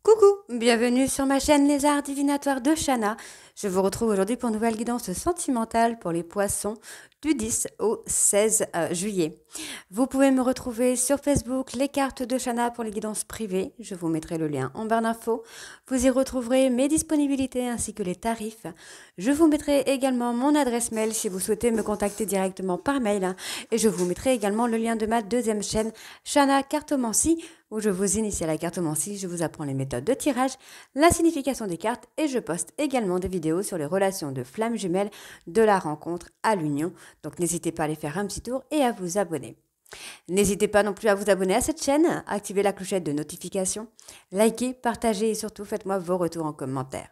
Coucou, bienvenue sur ma chaîne Les Arts Divinatoires de Shana. Je vous retrouve aujourd'hui pour une nouvelle guidance sentimentale pour les poissons du 10 au 16 juillet. Vous pouvez me retrouver sur Facebook, les cartes de Shana pour les guidances privées. Je vous mettrai le lien en barre d'infos. Vous y retrouverez mes disponibilités ainsi que les tarifs. Je vous mettrai également mon adresse mail si vous souhaitez me contacter directement par mail. Et je vous mettrai également le lien de ma deuxième chaîne, Shana Cartomancie, où je vous initie à la cartomancie, je vous apprends les méthodes de tirage, la signification des cartes et je poste également des vidéos sur les relations de flammes jumelles de la rencontre à l'union. Donc n'hésitez pas à aller faire un petit tour et à vous abonner. N'hésitez pas non plus à vous abonner à cette chaîne, activer la clochette de notification, likez, partagez et surtout faites-moi vos retours en commentaire.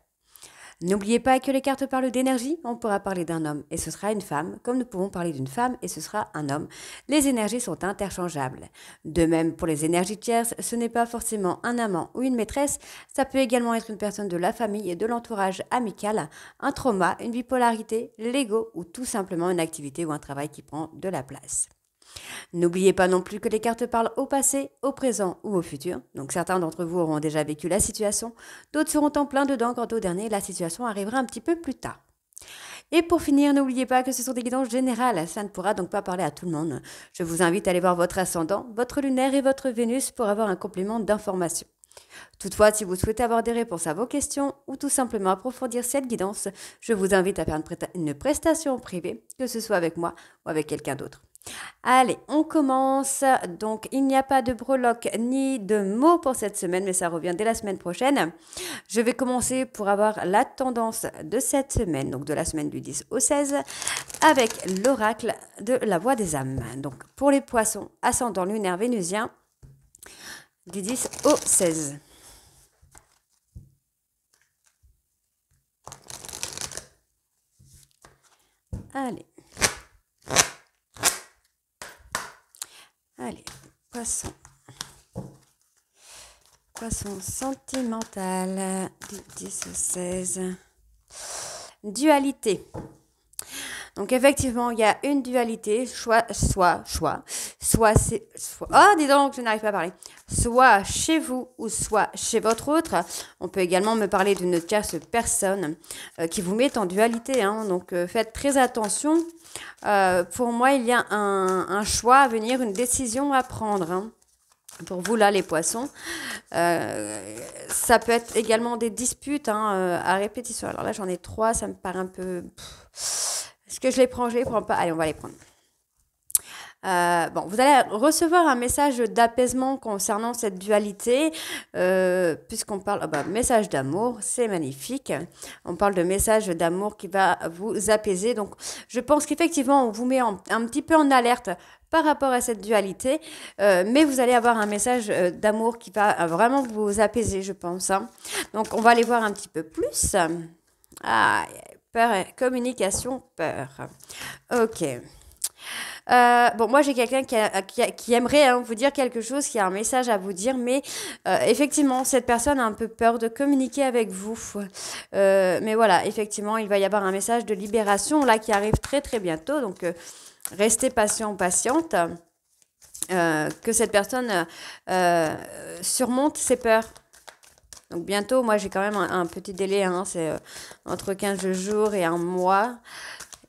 N'oubliez pas que les cartes parlent d'énergie, on pourra parler d'un homme et ce sera une femme, comme nous pouvons parler d'une femme et ce sera un homme. Les énergies sont interchangeables. De même, pour les énergies tierces, ce n'est pas forcément un amant ou une maîtresse, ça peut également être une personne de la famille et de l'entourage amical, un trauma, une bipolarité, l'ego ou tout simplement une activité ou un travail qui prend de la place. N'oubliez pas non plus que les cartes parlent au passé, au présent ou au futur. Donc certains d'entre vous auront déjà vécu la situation, d'autres seront en plein dedans quant au dernier, la situation arrivera un petit peu plus tard. Et pour finir, n'oubliez pas que ce sont des guidances générales, ça ne pourra donc pas parler à tout le monde. Je vous invite à aller voir votre ascendant, votre lunaire et votre Vénus pour avoir un complément d'information. Toutefois, si vous souhaitez avoir des réponses à vos questions ou tout simplement approfondir cette guidance, je vous invite à faire une prestation privée, que ce soit avec moi ou avec quelqu'un d'autre. Allez, on commence. Donc, il n'y a pas de breloque ni de mots pour cette semaine, mais ça revient dès la semaine prochaine. Je vais commencer pour avoir la tendance de cette semaine, donc de la semaine du 10 au 16, avec l'oracle de la voix des âmes. Donc, pour les poissons, ascendant lunaire vénusien, du 10 au 16. Allez. Allez, poisson. Poisson sentimental du 10 au 16. Dualité. Donc effectivement, il y a une dualité, soit, oh, dis donc, je n'arrive pas à parler. Soit chez vous ou soit chez votre autre. On peut également me parler d'une tierce personne qui vous met en dualité. Hein. Donc faites très attention. Pour moi, il y a un choix à venir, une décision à prendre. Hein. Pour vous, là, les poissons. Ça peut être également des disputes à répétition. Alors là, j'en ai 3, ça me paraît un peu... Est-ce que je les prends? Je les prends pas. Allez, on va les prendre. Bon, vous allez recevoir un message d'apaisement concernant cette dualité, puisqu'on parle message d'amour, c'est magnifique. On parle de message d'amour qui va vous apaiser. Donc, je pense qu'effectivement, on vous met un petit peu en alerte par rapport à cette dualité, mais vous allez avoir un message d'amour qui va vraiment vous apaiser, je pense. Hein. Donc, on va aller voir un petit peu plus. Ah, peur, communication, peur. Ok. Bon, moi, j'ai quelqu'un qui aimerait vous dire quelque chose, qui a un message à vous dire, mais effectivement, cette personne a un peu peur de communiquer avec vous. Mais voilà, effectivement, il va y avoir un message de libération là qui arrive très très bientôt. Donc, restez patient, patiente. Que cette personne surmonte ses peurs. Donc bientôt, moi j'ai quand même un petit délai, hein, c'est entre 15 jours et un mois.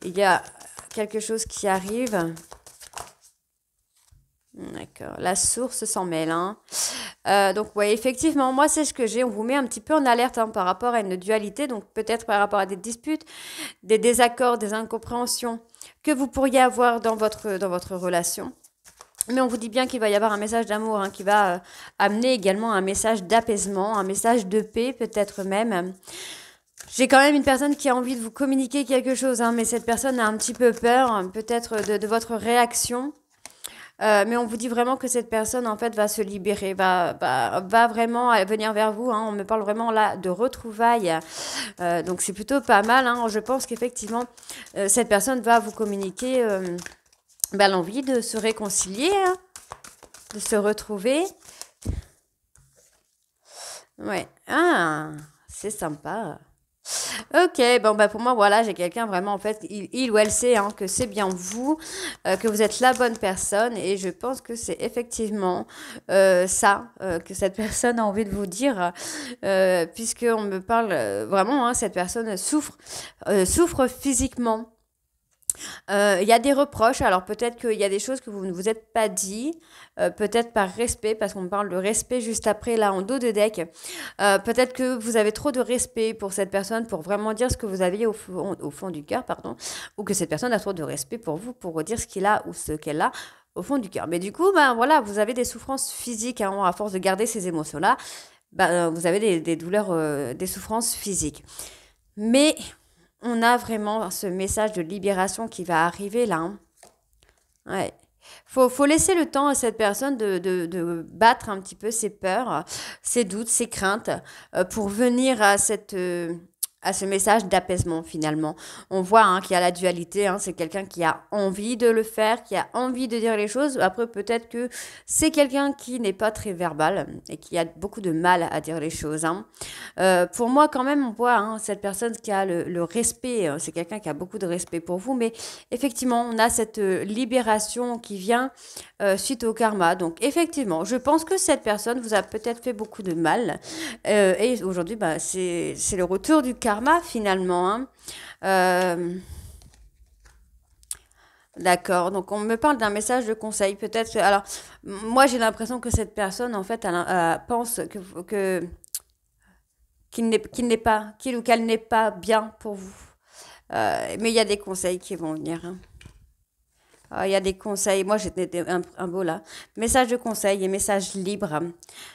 Il y a quelque chose qui arrive. D'accord, la source s'en mêle. Hein. Donc ouais, effectivement, moi c'est ce que j'ai. On vous met un petit peu en alerte par rapport à une dualité, donc peut-être par rapport à des disputes, des désaccords, des incompréhensions que vous pourriez avoir dans votre relation. Mais on vous dit bien qu'il va y avoir un message d'amour qui va amener également un message d'apaisement, un message de paix peut-être même. J'ai quand même une personne qui a envie de vous communiquer quelque chose, mais cette personne a un petit peu peur peut-être de votre réaction. Mais on vous dit vraiment que cette personne en fait va se libérer, va vraiment venir vers vous. Hein. On me parle vraiment là de retrouvailles. Donc c'est plutôt pas mal. Hein. Je pense qu'effectivement cette personne va vous communiquer l'envie de se réconcilier, hein, de se retrouver. Ouais. Ah, c'est sympa. Ok, bon bah pour moi voilà, j'ai quelqu'un vraiment en fait, il ou elle sait hein, que c'est bien vous, que vous êtes la bonne personne et je pense que c'est effectivement ça que cette personne a envie de vous dire, puisque on me parle vraiment, hein, cette personne souffre physiquement. Il y a des reproches, alors peut-être qu'il y a des choses que vous ne vous êtes pas dit, peut-être par respect, parce qu'on me parle de respect juste après, là, en dos de deck. Peut-être que vous avez trop de respect pour cette personne, pour vraiment dire ce que vous avez au fond du cœur, pardon, ou que cette personne a trop de respect pour vous, pour dire ce qu'il a ou ce qu'elle a au fond du cœur. Mais du coup, ben voilà, vous avez des souffrances physiques, hein, à force de garder ces émotions-là, ben, vous avez des douleurs, des souffrances physiques. Mais on a vraiment ce message de libération qui va arriver là, hein. Ouais. Faut laisser le temps à cette personne de battre un petit peu ses peurs, ses doutes, ses craintes, pour venir à ce message d'apaisement finalement. On voit hein, qu'il y a la dualité, hein, c'est quelqu'un qui a envie de le faire, qui a envie de dire les choses. Après, peut-être que c'est quelqu'un qui n'est pas très verbal et qui a beaucoup de mal à dire les choses, hein. Pour moi, quand même, on voit hein, cette personne qui a le respect, c'est quelqu'un qui a beaucoup de respect pour vous, mais effectivement, on a cette libération qui vient suite au karma. Donc, effectivement, je pense que cette personne vous a peut-être fait beaucoup de mal. Et aujourd'hui, bah, c'est le retour du karma, finalement, hein. Euh, D'accord, donc on me parle d'un message de conseil. Peut-être, alors, moi j'ai l'impression que cette personne, en fait, pense qu'il ou qu'elle n'est pas bien pour vous. Mais il y a des conseils qui vont venir, hein. Il y a des conseils. Moi, j'étais un beau là. Message de conseil et message libre.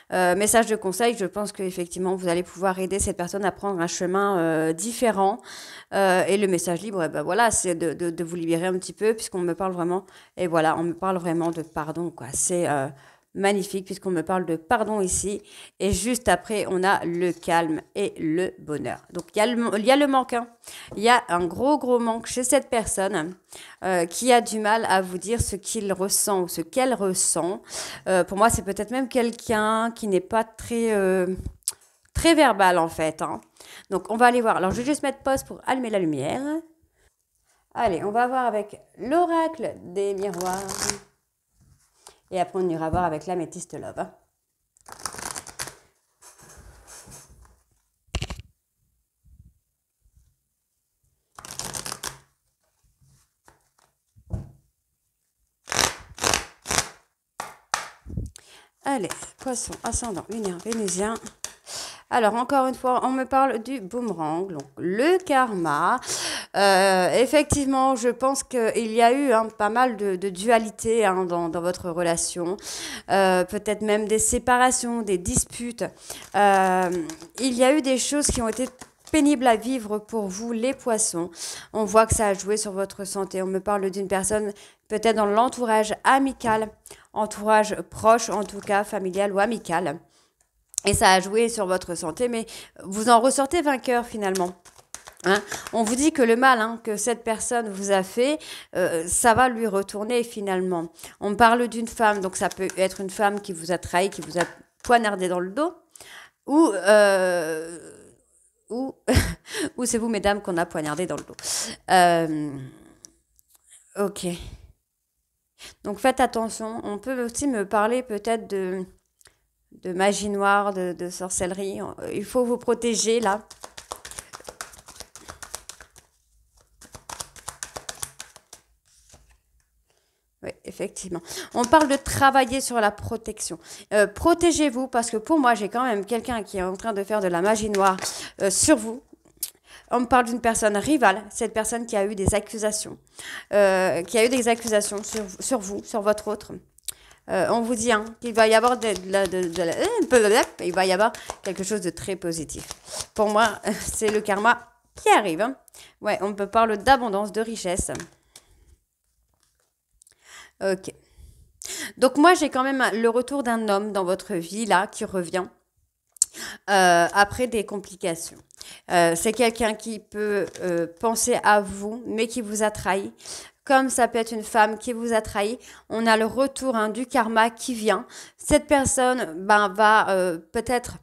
Message de conseil, je pense qu'effectivement, vous allez pouvoir aider cette personne à prendre un chemin différent. Et le message libre, eh ben voilà, c'est de vous libérer un petit peu, puisqu'on me parle vraiment, et voilà, on me parle vraiment de pardon, quoi. C'est magnifique, puisqu'on me parle de pardon ici. Et juste après, on a le calme et le bonheur. Donc, il y a le manque, hein. Il y a un gros manque chez cette personne qui a du mal à vous dire ce qu'il ressent ou ce qu'elle ressent. Pour moi, c'est peut-être même quelqu'un qui n'est pas très verbal en fait, hein. Donc, on va aller voir. Alors, je vais juste mettre pause pour allumer la lumière. Allez, on va voir avec l'oracle des miroirs. Et après, on ira voir avec l'améthyste love. Allez, poisson, ascendant, lunaire, vénusien. Alors, encore une fois, on me parle du boomerang, donc le karma. Effectivement, je pense qu'il y a eu hein, pas mal de dualité hein, dans votre relation. Peut-être même des séparations, des disputes. Il y a eu des choses qui ont été pénibles à vivre pour vous, les poissons. On voit que ça a joué sur votre santé. On me parle d'une personne peut-être dans l'entourage amical, entourage proche, en tout cas familial ou amical. Et ça a joué sur votre santé, mais vous en ressortez vainqueur finalement. Hein. On vous dit que le mal hein, que cette personne vous a fait, ça va lui retourner finalement. On parle d'une femme, donc ça peut être une femme qui vous a trahi, qui vous a poignardé dans le dos, ou, ou, ou c'est vous, mesdames, qu'on a poignardé dans le dos. Ok. Donc faites attention. On peut aussi me parler peut-être de magie noire, de sorcellerie. Il faut vous protéger là. Oui, effectivement. On parle de travailler sur la protection. Protégez-vous parce que pour moi, j'ai quand même quelqu'un qui est en train de faire de la magie noire sur vous. On me parle d'une personne rivale, cette personne qui a eu des accusations, sur vous, sur votre autre. On vous dit hein, qu'il va y avoir il va y avoir quelque chose de très positif. Pour moi, c'est le karma qui arrive, hein. Ouais, on peut parler d'abondance, de richesse. Ok. Donc moi, j'ai quand même le retour d'un homme dans votre vie là qui revient après des complications. C'est quelqu'un qui peut penser à vous, mais qui vous a trahi. Comme ça peut être une femme qui vous a trahi, on a le retour hein, du karma qui vient. Cette personne ben, va peut-être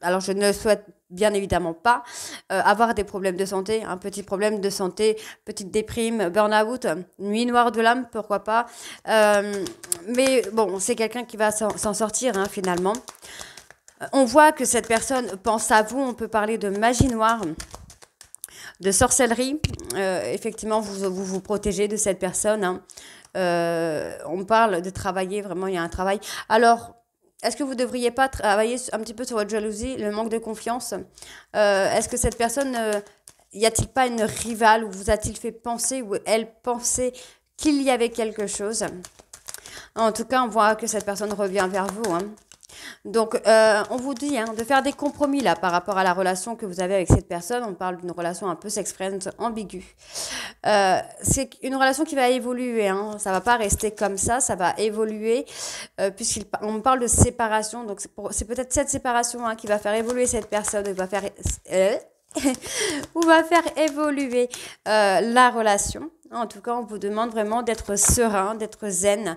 alors je ne souhaite bien évidemment pas avoir des problèmes de santé, un petit problème de santé, petite déprime, burn-out, nuit noire de l'âme, pourquoi pas. Mais bon, c'est quelqu'un qui va s'en sortir hein, finalement. On voit que cette personne pense à vous, on peut parler de magie noire, de sorcellerie. Effectivement, vous protégez de cette personne. Hein. On parle de travailler, vraiment, il y a un travail. Alors, est-ce que vous ne devriez pas travailler un petit peu sur votre jalousie, le manque de confiance Est-ce que cette personne, y a-t-il pas une rivale ou vous a-t-il fait penser ou elle pensait qu'il y avait quelque chose? En tout cas, on voit que cette personne revient vers vous. Hein. Donc, on vous dit hein, de faire des compromis là par rapport à la relation que vous avez avec cette personne. On parle d'une relation un peu sex-friend ambiguë. C'est une relation qui va évoluer. Hein. Ça va pas rester comme ça va évoluer puisqu'on parle de séparation. Donc, c'est peut-être cette séparation hein, qui va faire évoluer cette personne, va faire, ou va faire évoluer la relation. En tout cas, on vous demande vraiment d'être serein, d'être zen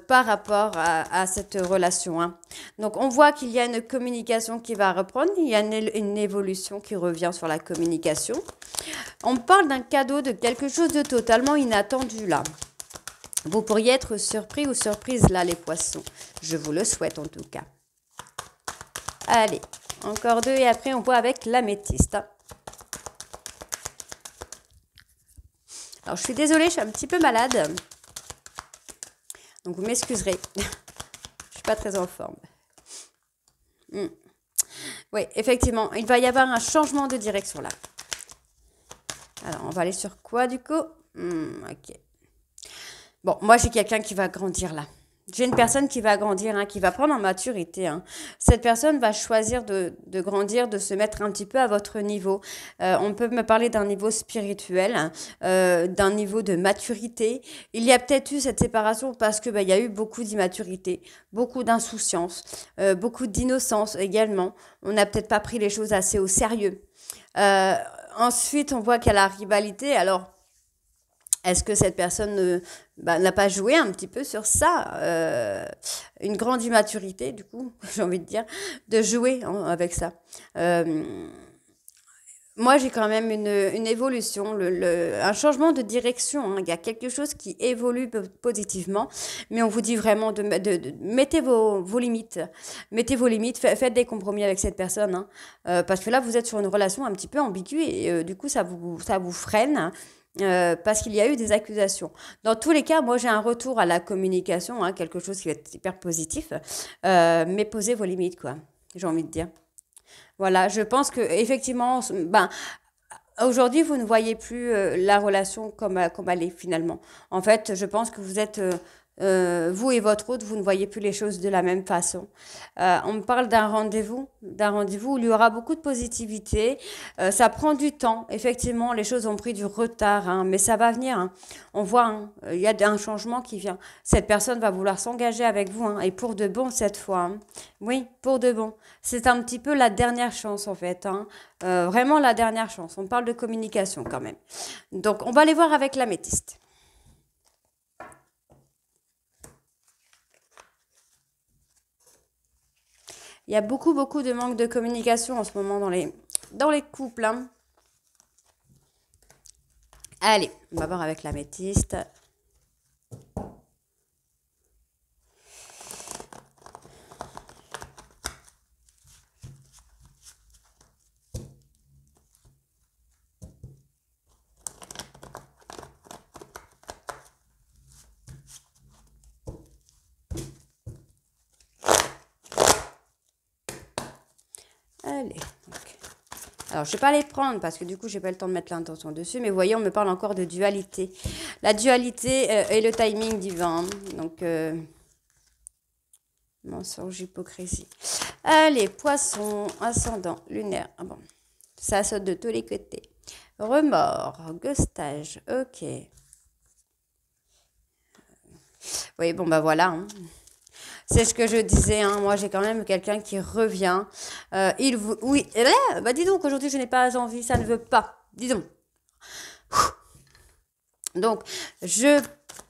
par rapport à cette relation. Hein. Donc, on voit qu'il y a une communication qui va reprendre, il y a une évolution qui revient sur la communication. On parle d'un cadeau, de quelque chose de totalement inattendu là. Vous pourriez être surpris ou surprise là, les poissons. Je vous le souhaite en tout cas. Allez, encore 2 et après on voit avec l'améthyste. Alors, je suis désolée, je suis un petit peu malade. Donc, vous m'excuserez. Je ne suis pas très en forme. Oui, effectivement, il va y avoir un changement de direction là. Alors, on va aller sur quoi du coup ok. Bon, moi, j'ai quelqu'un qui va grandir là. J'ai une personne qui va grandir, hein, qui va prendre en maturité. Hein. Cette personne va choisir de grandir, de se mettre un petit peu à votre niveau. On peut me parler d'un niveau spirituel, d'un niveau de maturité. Il y a peut-être eu cette séparation parce que il y a eu beaucoup d'immaturité, beaucoup d'insouciance, beaucoup d'innocence également. On n'a peut-être pas pris les choses assez au sérieux. Ensuite, on voit qu'il y a la rivalité. Alors, est-ce que cette personne n'a pas joué un petit peu sur ça une grande immaturité, du coup, j'ai envie de dire, de jouer hein, avec ça. Moi, j'ai quand même une évolution, un changement de direction. Hein. Il y a quelque chose qui évolue positivement, mais on vous dit vraiment de mettez vos limites. Mettez vos limites, faites des compromis avec cette personne. Hein. Parce que là, vous êtes sur une relation un petit peu ambiguë et du coup, ça vous freine. Parce qu'il y a eu des accusations. Dans tous les cas, moi j'ai un retour à la communication, hein, quelque chose qui va être hyper positif, mais posez vos limites, quoi, j'ai envie de dire. Voilà, je pense que effectivement, aujourd'hui vous ne voyez plus la relation comme elle est finalement. En fait, je pense que vous êtes vous et votre autre, vous ne voyez plus les choses de la même façon. On me parle d'un rendez-vous où il y aura beaucoup de positivité. Ça prend du temps. Effectivement, les choses ont pris du retard, hein, mais ça va venir. Hein. On voit, hein, il y a un changement qui vient. Cette personne va vouloir s'engager avec vous, hein, et pour de bon cette fois. Hein. Oui, pour de bon. C'est un petit peu la dernière chance en fait. Hein. Vraiment la dernière chance. On parle de communication quand même. Donc, on va aller voir avec l'améthyste. Il y a beaucoup de manque de communication en ce moment dans les couples. Hein. Allez, on va voir avec l'améthyste. Allez, donc. Alors, je ne vais pas les prendre parce que du coup, je n'ai pas le temps de mettre l'intention dessus. Mais vous voyez, on me parle encore de dualité. La dualité et le timing divin. Donc, mensonge, hypocrisie. Allez, poisson, ascendant, lunaire. Ah bon, ça saute de tous les côtés. Remords, ghostage, ok. Oui, bon, bah voilà. Hein. C'est ce que je disais, hein. Moi j'ai quand même quelqu'un qui revient. Oui, bah dis donc, aujourd'hui je n'ai pas envie, ça ne veut pas. Dis donc. Donc,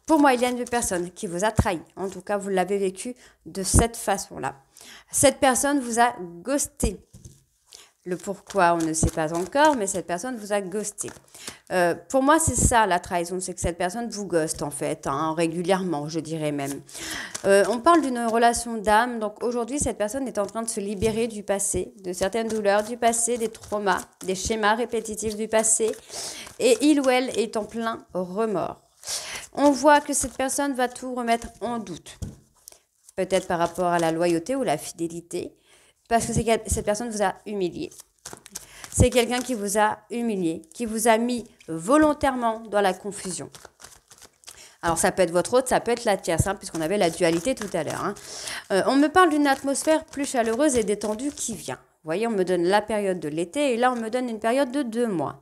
pour moi, il y a une personne qui vous a trahi. En tout cas, vous l'avez vécu de cette façon-là. Cette personne vous a ghosté. Le pourquoi, on ne sait pas encore, mais cette personne vous a ghosté. Pour moi, c'est ça la trahison, c'est que cette personne vous ghoste en fait, hein, régulièrement, je dirais même. On parle d'une relation d'âme, donc aujourd'hui, cette personne est en train de se libérer du passé, de certaines douleurs du passé, des traumas, des schémas répétitifs du passé, et il ou elle est en plein remords. On voit que cette personne va tout remettre en doute, peut-être par rapport à la loyauté ou la fidélité, parce que cette personne vous a humilié. C'est quelqu'un qui vous a humilié, qui vous a mis volontairement dans la confusion. Alors, ça peut être votre autre, ça peut être la tierce, hein, puisqu'on avait la dualité tout à l'heure. Hein. On me parle d'une atmosphère plus chaleureuse et détendue qui vient. Vous voyez, on me donne la période de l'été et là, on me donne une période de 2 mois.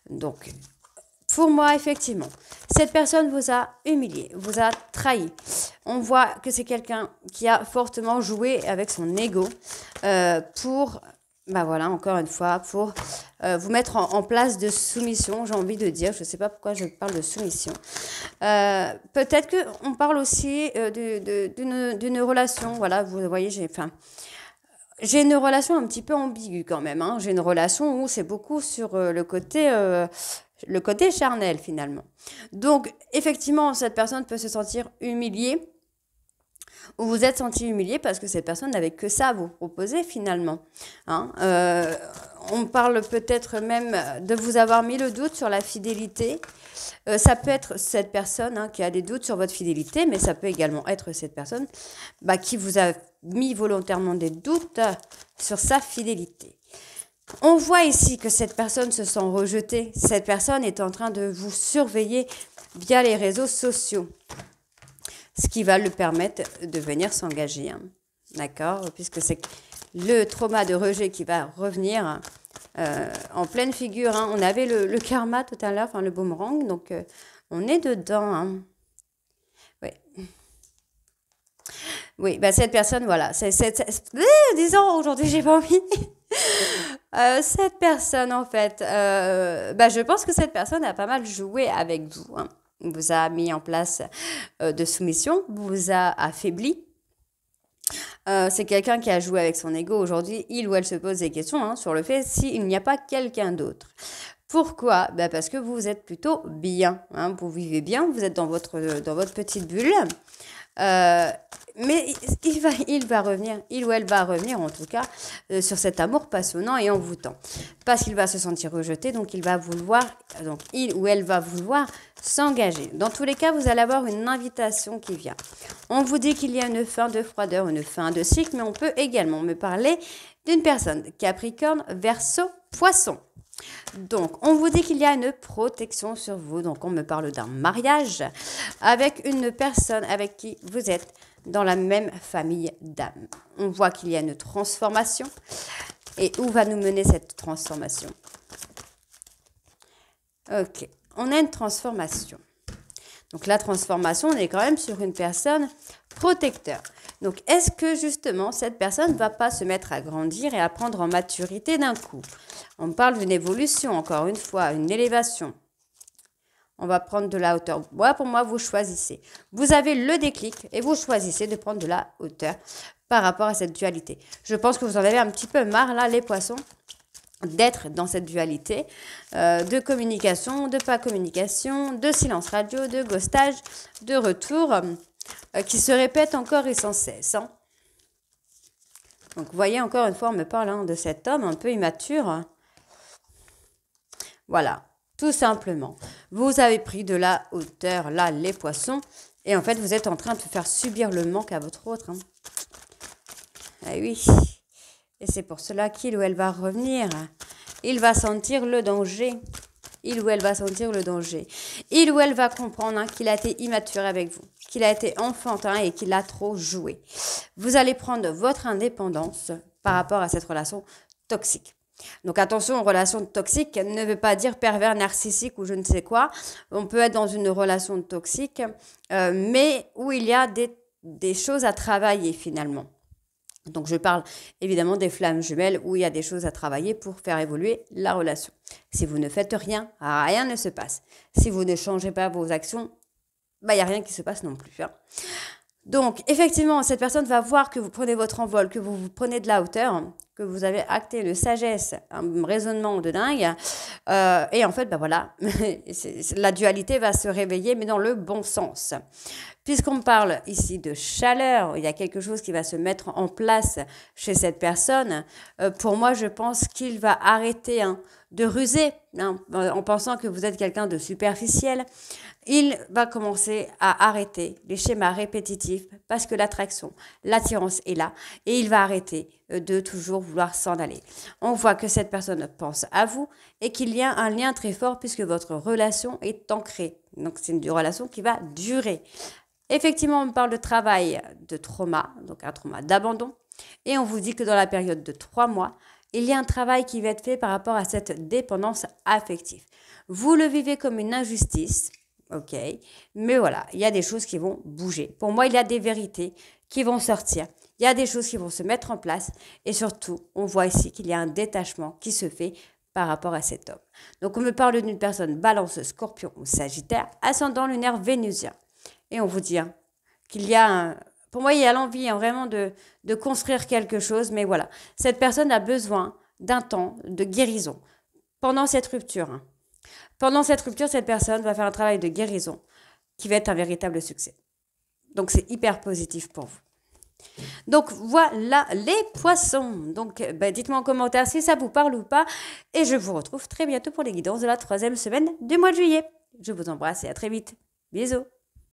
Donc, pour moi, effectivement, cette personne vous a humilié, vous a trahi. On voit que c'est quelqu'un qui a fortement joué avec son ego pour, ben voilà, encore une fois, pour vous mettre en place de soumission, j'ai envie de dire. Je ne sais pas pourquoi je parle de soumission. Peut-être qu'on parle aussi d'une relation, voilà, vous voyez, j'ai une relation un petit peu ambiguë quand même. Hein. J'ai une relation où c'est beaucoup sur le côté charnel finalement. Donc effectivement, cette personne peut se sentir humiliée ou vous êtes senti humilié parce que cette personne n'avait que ça à vous proposer finalement. Hein. On parle peut-être même de vous avoir mis le doute sur la fidélité. Ça peut être cette personne hein, qui a des doutes sur votre fidélité, mais ça peut également être cette personne qui vous a mis volontairement des doutes sur sa fidélité. On voit ici que cette personne se sent rejetée. Cette personne est en train de vous surveiller via les réseaux sociaux, ce qui va lui permettre de venir s'engager. Hein. D'accord? Puisque c'est le trauma de rejet qui va revenir en pleine figure. Hein. On avait le karma tout à l'heure, enfin le boomerang, donc on est dedans. Hein. Oui. Oui, cette personne, voilà. Disons, aujourd'hui, j'ai pas envie. Cette personne, en fait, je pense que cette personne a pas mal joué avec vous. Hein. Vous a mis en place de soumission, vous a affaibli. C'est quelqu'un qui a joué avec son ego. Aujourd'hui, il ou elle se pose des questions hein, sur le fait s'il n'y a pas quelqu'un d'autre. Pourquoi? Parce que vous êtes plutôt bien. Hein, vous vivez bien, vous êtes dans votre petite bulle. Mais il va revenir, il ou elle va revenir en tout cas sur cet amour passionnant et envoûtant. Parce qu'il va se sentir rejeté, donc il ou elle va vouloir s'engager. Dans tous les cas, vous allez avoir une invitation qui vient. On vous dit qu'il y a une fin de froideur, une fin de cycle, mais on peut également me parler d'une personne Capricorne, Verseau, Poisson. Donc, on vous dit qu'il y a une protection sur vous. Donc, on me parle d'un mariage avec une personne avec qui vous êtes dans la même famille d'âme. On voit qu'il y a une transformation. Et où va nous mener cette transformation? Ok, on a une transformation. Donc, la transformation, on est quand même sur une personne protecteur. Donc, est-ce que justement, cette personne ne va pas se mettre à grandir et à prendre en maturité d'un coup? On parle d'une évolution, encore une fois, une élévation. On va prendre de la hauteur. Pour moi, vous choisissez. Vous avez le déclic et vous choisissez de prendre de la hauteur par rapport à cette dualité. Je pense que vous en avez un petit peu marre, là, les poissons, d'être dans cette dualité de communication, de pas communication, de silence radio, de ghostage, de retour qui se répète encore et sans cesse. Hein. Donc, vous voyez, encore une fois, on me parle hein, de cet homme un peu immature. Voilà, tout simplement. Vous avez pris de la hauteur, là, les poissons, et en fait, vous êtes en train de faire subir le manque à votre autre. Hein. Eh oui, et c'est pour cela qu'il ou elle va revenir. Il va sentir le danger. Il ou elle va sentir le danger. Il ou elle va comprendre hein, qu'il a été immature avec vous, qu'il a été enfantin et qu'il a trop joué. Vous allez prendre votre indépendance par rapport à cette relation toxique. Donc attention, relation toxique ne veut pas dire pervers narcissique ou je ne sais quoi. On peut être dans une relation toxique, mais où il y a des choses à travailler finalement. Donc je parle évidemment des flammes jumelles où il y a des choses à travailler pour faire évoluer la relation. Si vous ne faites rien, rien ne se passe. Si vous ne changez pas vos actions, il n'y a rien qui se passe non plus. Hein. Donc, effectivement, cette personne va voir que vous prenez votre envol, que vous prenez de la hauteur, que vous avez acté une sagesse, un raisonnement de dingue. Et en fait, ben voilà, la dualité va se réveiller, mais dans le bon sens. Puisqu'on parle ici de chaleur, il y a quelque chose qui va se mettre en place chez cette personne. Pour moi, je pense qu'il va arrêter de ruser, en pensant que vous êtes quelqu'un de superficiel. Il va commencer à arrêter les schémas répétitifs parce que l'attraction, l'attirance est là et il va arrêter de toujours vouloir s'en aller. On voit que cette personne pense à vous et qu'il y a un lien très fort puisque votre relation est ancrée. Donc c'est une relation qui va durer. Effectivement, on parle de travail de trauma, donc un trauma d'abandon. Et on vous dit que dans la période de 3 mois, il y a un travail qui va être fait par rapport à cette dépendance affective. Vous le vivez comme une injustice, ok, mais voilà, il y a des choses qui vont bouger. Pour moi, il y a des vérités qui vont sortir. Il y a des choses qui vont se mettre en place. Et surtout, on voit ici qu'il y a un détachement qui se fait par rapport à cet homme. Donc, on me parle d'une personne balance, scorpion ou sagittaire, ascendant lunaire vénusien. Et on vous dit qu'il y a pour moi, il y a l'envie vraiment de construire quelque chose, mais voilà. Cette personne a besoin d'un temps de guérison pendant cette rupture. Pendant cette rupture, cette personne va faire un travail de guérison qui va être un véritable succès. Donc, c'est hyper positif pour vous. Donc, voilà les poissons. Donc, dites-moi en commentaire si ça vous parle ou pas. Et je vous retrouve très bientôt pour les guidances de la 3e semaine du mois de juillet. Je vous embrasse et à très vite. Bisous.